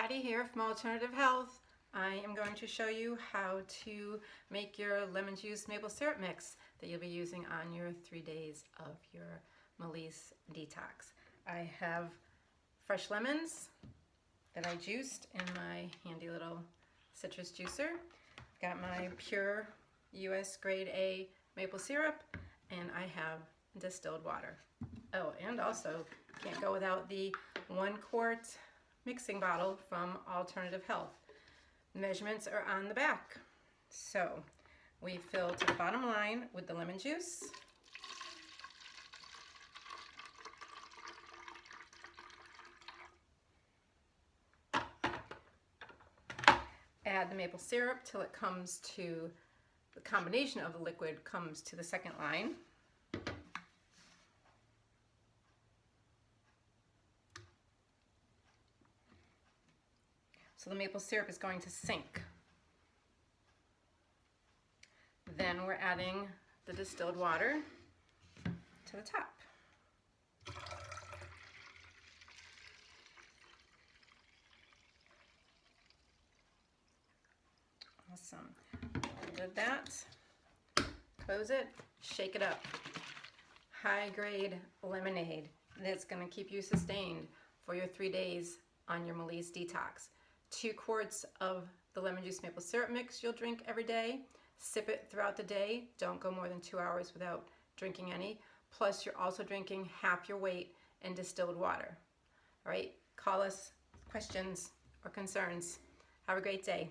Patty here from Alternative Health. I am going to show you how to make your lemon juice maple syrup mix that you'll be using on your 3 days of your M'lis Detox. I have fresh lemons that I juiced in my handy little citrus juicer. Got my pure US grade A maple syrup, and I have distilled water. Oh, and also can't go without the 1 quart mixing bottle from Alternative Health. Measurements are on the back. So we fill to the bottom line with the lemon juice. Add the maple syrup till it comes to, the combination of the liquid comes to the second line. So the maple syrup is going to sink. Then we're adding the distilled water to the top. Awesome. Did that. Close it, shake it up. High grade lemonade that's going to keep you sustained for your 3 days on your M'lis Detox. 2 quarts of the lemon juice maple syrup mix you'll drink every day. Sip it throughout the day. Don't go more than 2 hours without drinking any. Plus you're also drinking half your weight in distilled water. All right, call us, questions or concerns. Have a great day.